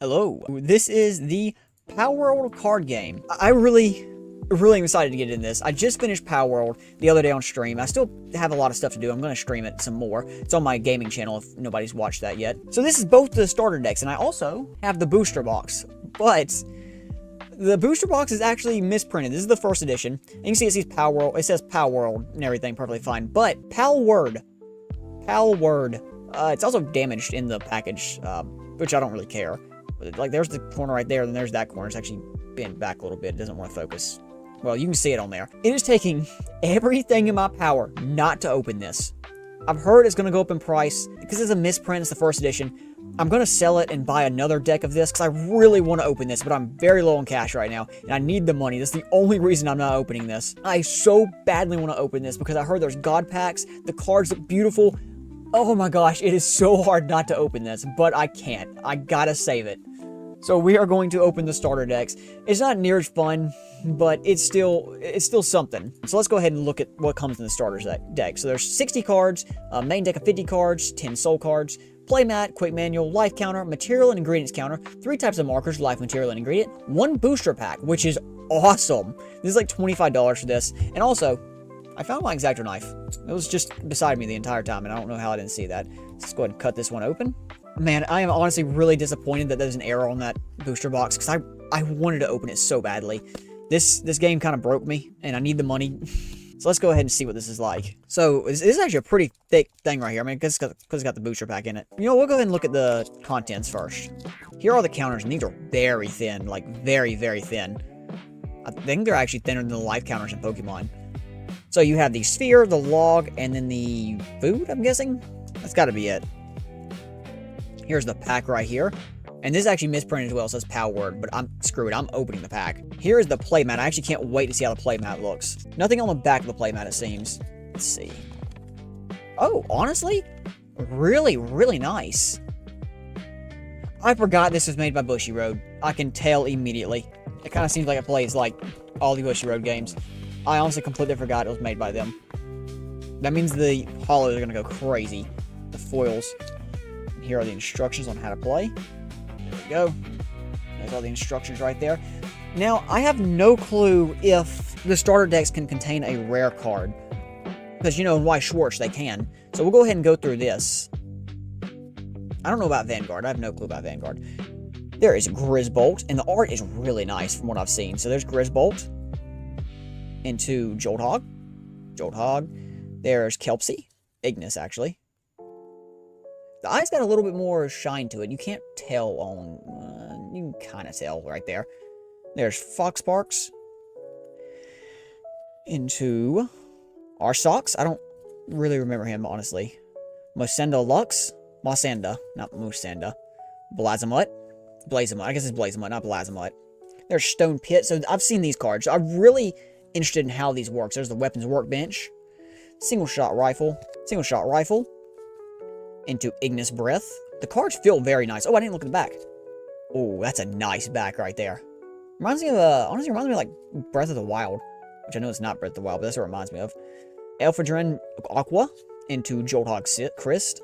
Hello, this is the Palworld card game. I really am excited to get in this. I just finished Palworld the other day on stream. I still have a lot of stuff to do. I'm going to stream it some more. It's on my gaming channel if nobody's watched that yet. So this is both the starter decks, and I also have the booster box. But the booster box is actually misprinted. This is the first edition. And you can see it says Palworld. It says Palworld and everything perfectly fine. But Palword. It's also damaged in the package, which I don't really care. Like, there's the corner right there, and then there's that corner. It's actually bent back a little bit. It doesn't want to focus. Well, you can see it on there. It is taking everything in my power not to open this. I've heard it's going to go up in price. Because it's a misprint, it's the first edition. I'm going to sell it and buy another deck of this, because I really want to open this, but I'm very low on cash right now, and I need the money. That's the only reason I'm not opening this. I so badly want to open this, because I heard there's God packs. The cards look beautiful. Oh my gosh, it is so hard not to open this, but I can't. I gotta save it. So we are going to open the starter decks. It's not near as fun, but it's still something. So let's go ahead and look at what comes in the starters deck. So there's 60 cards, a main deck of 50 cards, 10 soul cards, playmat, quick manual, life counter, material and ingredients counter, 3 types of markers, life, material, and ingredient, 1 booster pack, which is awesome. This is like $25 for this. And also, I found my X-Acto knife. It was just beside me the entire time, and I don't know how I didn't see that. Let's go ahead and cut this one open. Man, I am honestly really disappointed that there's an error on that booster box, because I wanted to open it so badly. This game kind of broke me, and I need the money. So let's go ahead and see what this is like. So this is actually a pretty thick thing right here. I mean, because it's got the booster pack in it. You know, we'll go ahead and look at the contents first. Here are the counters, and these are very thin, like very, very thin. I think they're actually thinner than the life counters in Pokemon. So you have the sphere, the log, and then the food, I'm guessing? That's got to be it. Here's the pack right here. And this is actually misprinted as well. It says Palword, but screw it. I'm opening the pack. Here is the playmat. I actually can't wait to see how the playmat looks. Nothing on the back of the playmat, it seems. Let's see. Oh, honestly? Really, really nice. I forgot this was made by Bushiroad. I can tell immediately. It kind of seems like it plays like all the Bushiroad games. I honestly completely forgot it was made by them. That means the hollows are going to go crazy. The foils. And here are the instructions on how to play. There we go. There's all the instructions right there. Now, I have no clue if the starter decks can contain a rare card. Because, you know, in Weiss Schwarz, they can. So we'll go ahead and go through this. I don't know about Vanguard. I have no clue about Vanguard. There is Grisbolt, and the art is really nice from what I've seen. So there's Grisbolt. Into Jolthog. There's Kelpsy. Ignis, actually. The eye's got a little bit more shine to it. You can't tell on... you can kind of tell right there. There's Foxparks. Into Arsox. I don't really remember him, honestly. Mosenda Lux. Mosenda, not Musenda. Blazamut. I guess it's Blazamut, not Blazamut. There's Stone Pit. So I've seen these cards. I'm really interested in how these work. There's the weapons workbench. Single shot rifle. Into Ignis Breath. The cards feel very nice. Oh, I didn't look at the back. Oh, that's a nice back right there. Reminds me of, honestly reminds me of like Breath of the Wild. Which I know it's not Breath of the Wild, but that's what it reminds me of. Elphadrin Aqua. Into Jolthog Christ.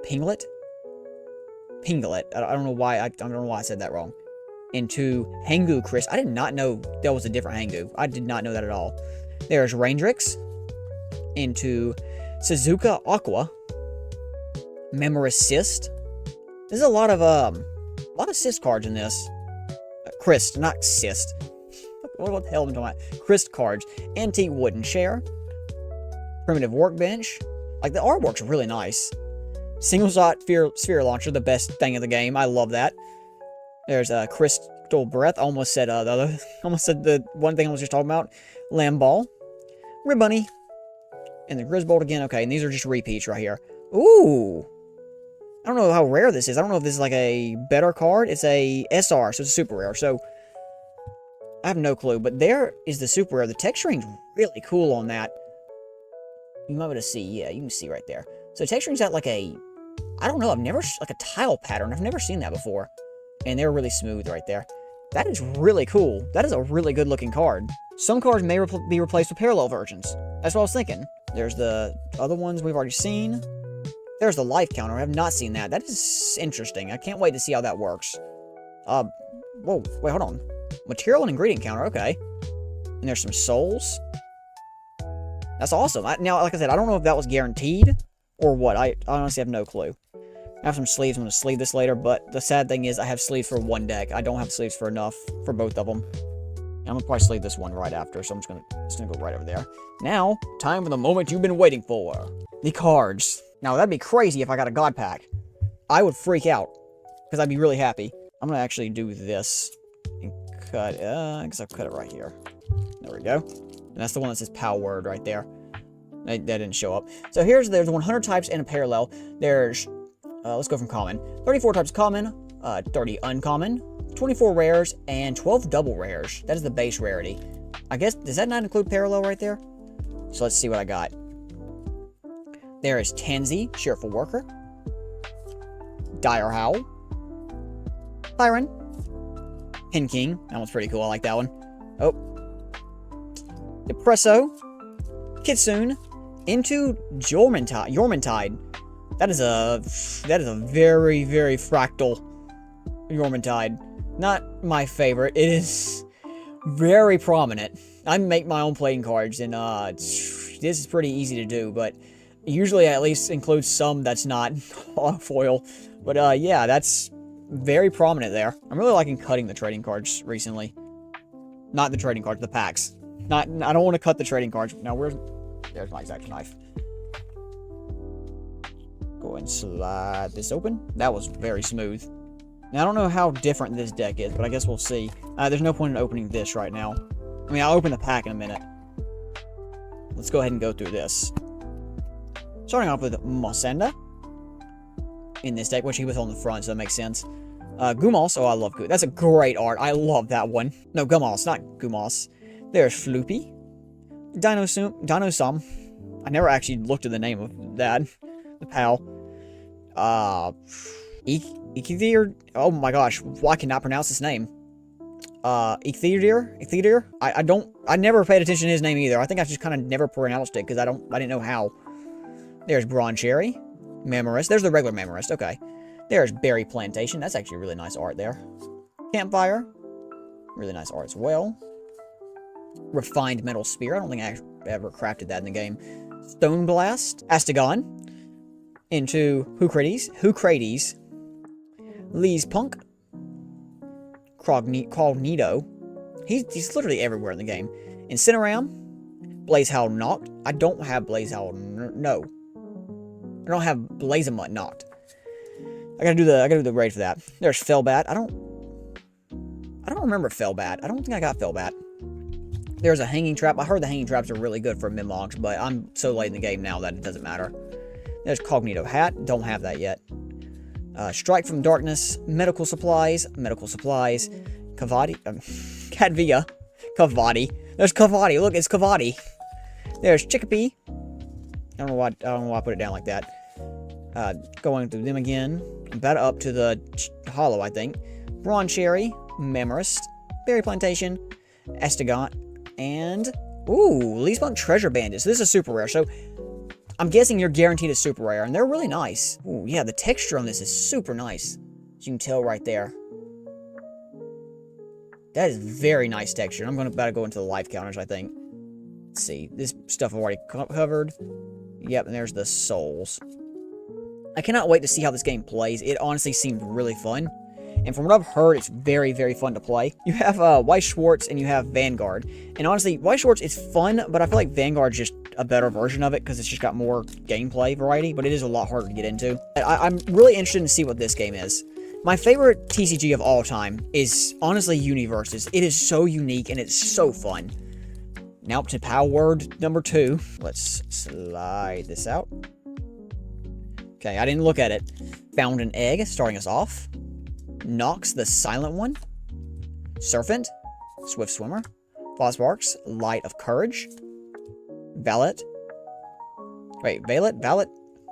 Pinglet. I don't know why I said that wrong. Into Hangu Chris. I did not know there was a different Hangu. I did not know that at all. There's Raindrix. Into Suzuka Aqua. Memoris Cyst. There's a lot of cyst cards in this. Christ, not cyst. What the hell am I talking about? Christ cards. Antique Wooden Chair. Primitive Workbench. Like, the artwork's really nice. Single shot sphere launcher, the best thing of the game. I love that. There's a Crystal Breath. Almost said the one thing I was just talking about. Lamball. Ribbunny. And the Grisbolt again. Okay, and these are just repeats right here. Ooh. I don't know how rare this is. I don't know if this is like a better card. It's a SR, so it's a super rare. So, I have no clue. But there is the super rare. The texturing's really cool on that. You might be able to see. Yeah, you can see right there. So, texturing's got like a... I don't know. Like a tile pattern. I've never seen that before. And they're really smooth right there. That is really cool. That is a really good looking card. Some cards may be replaced with parallel versions. That's what I was thinking. There's the other ones we've already seen. There's the life counter. I have not seen that. That is interesting. I can't wait to see how that works. Whoa, wait, hold on. Material and ingredient counter, okay. And there's some souls. That's awesome. Now, like I said, I don't know if that was guaranteed or what. I honestly have no clue. I have some sleeves. I'm going to sleeve this later, but the sad thing is I have sleeves for one deck. I don't have sleeves for enough for both of them. I'm going to probably sleeve this one right after, so I'm just going to go right over there. Now, time for the moment you've been waiting for. The cards. Now, that'd be crazy if I got a God Pack. I would freak out, because I'd be really happy. I'm going to actually do this and cut, I guess I'll cut it right here. There we go. And that's the one that says Palworld right there. That didn't show up. So there's 100 types in a parallel. There's, let's go from common. 34 types common, 30 uncommon, 24 rares, and 12 double rares. That is the base rarity. I guess, does that not include parallel right there? So let's see what I got. There is Tansy, Cheerful Worker, Dire Howl, Byron, Hen King. That one's pretty cool. I like that one. Oh. Depresso, Kitsune, Into Yormantide. That is a very, very fractal Yormantide. Not my favorite. It is very prominent. I make my own playing cards, and this is pretty easy to do, but usually I at least include some that's not foil. But yeah, that's very prominent there. I'm really liking cutting the trading cards recently. Not the trading cards, the packs. I don't want to cut the trading cards. Now, there's my exact knife. Go and slide this open. That was very smooth. Now, I don't know how different this deck is, but I guess we'll see. There's no point in opening this right now. I mean, I'll open the pack in a minute. Let's go ahead and go through this. Starting off with Mosenda in this deck, which he was on the front, so that makes sense. Gumos. Oh, I love Gumos. That's a great art. I love that one. No, Gumos, not Gumos. There's Floopy. Dinosum. I never actually looked at the name of that. The pal. Ichthir. Oh my gosh, I cannot pronounce this name. Ichthir. I never paid attention to his name either. I think I just kind of never pronounced it because I didn't know how. There's Bronze Cherry. Memorist. There's the regular Memorist. Okay. There's Berry Plantation. That's actually really nice art there. Campfire. Really nice art as well. Refined Metal Spear. I don't think I ever crafted that in the game. Stone Blast. Astagon. Into Hucrates. Lee's Punk. Cognito. He's literally everywhere in the game. Incineram. Blazehowl Knocked. I don't have Blazehowl. No. I don't have Blazemut Knocked. I gotta do the raid for that. There's Fellbat. I don't remember Fellbat. I don't think I got Fellbat. There's a Hanging Trap. I heard the Hanging Traps are really good for Mimogs, but I'm so late in the game now that it doesn't matter. There's Cognito Hat. Don't have that yet. Strike from Darkness. Medical Supplies. Cavati. Cadvia. Cavati. There's Cavati. Look, it's Cavati. There's Chickapee. I don't know why I put it down like that. Going through them again. About up to the hollow, I think. Bronze Cherry. Memorist. Berry Plantation. Estagon. And, ooh, Lee's Punk Treasure Bandits. This is a super rare, so I'm guessing you're guaranteed a super rare, and they're really nice. Ooh, yeah, the texture on this is super nice. As you can tell right there. That is very nice texture. I'm about to go into the life counters, I think. Let's see. This stuff I've already covered. Yep, and there's the souls. I cannot wait to see how this game plays. It honestly seemed really fun. And from what I've heard, it's very, very fun to play. You have Weiss Schwarz and you have Vanguard. And honestly, Weiss Schwarz is fun, but I feel like Vanguard's just a better version of it because it's just got more gameplay variety, but it is a lot harder to get into. I'm really interested to see what this game is. My favorite TCG of all time is honestly Universes. It is so unique and it's so fun. Now up to Palworld number 2. Let's slide this out. Okay, I didn't look at it. Found an Egg, starting us off. Nox, the Silent One. Serpent. Swift Swimmer. Fosbarks, Light of Courage. Valet.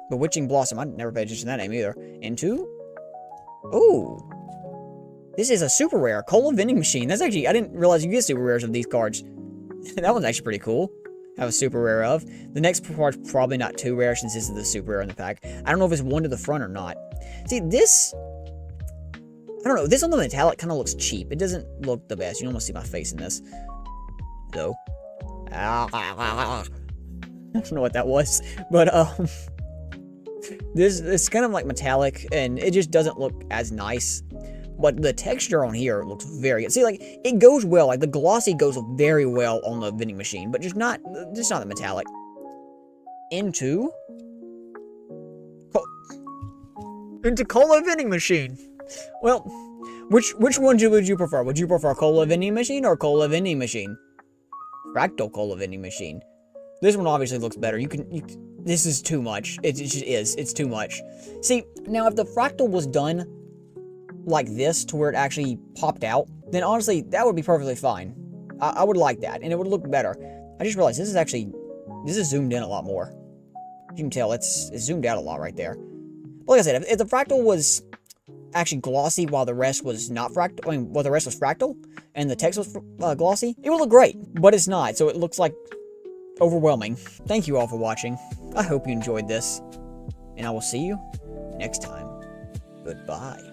Bewitching Blossom. I never paid attention to that name either. Into. Ooh. This is a super rare. Cola Vending Machine. That's actually, I didn't realize you get super rares of these cards. That one's actually pretty cool. have a super rare of. The next part's probably not too rare since this is the super rare in the pack. I don't know if it's one to the front or not. See, this... I don't know. This on the metallic kind of looks cheap. It doesn't look the best. You almost see my face in this. So... I don't know what that was. But, this kind of like metallic, and it just doesn't look as nice. But the texture on here looks very good. See, like, it goes well. Like, the glossy goes very well on the vending machine, but just not the metallic. Into cola vending machine. Well, which one would you prefer? Would you prefer cola vending machine or cola vending machine? Fractal cola vending machine. This one obviously looks better. This is too much. It just is. It's too much. See, now if the fractal was done like this to where it actually popped out, then honestly, that would be perfectly fine. I would like that, and it would look better. I just realized this is zoomed in a lot more. You can tell it's zoomed out a lot right there. But like I said, if the fractal was actually glossy while the rest was not fractal, while the rest was fractal, and the text was glossy, it would look great. But it's not, so it looks like overwhelming. Thank you all for watching. I hope you enjoyed this, and I will see you next time. Goodbye.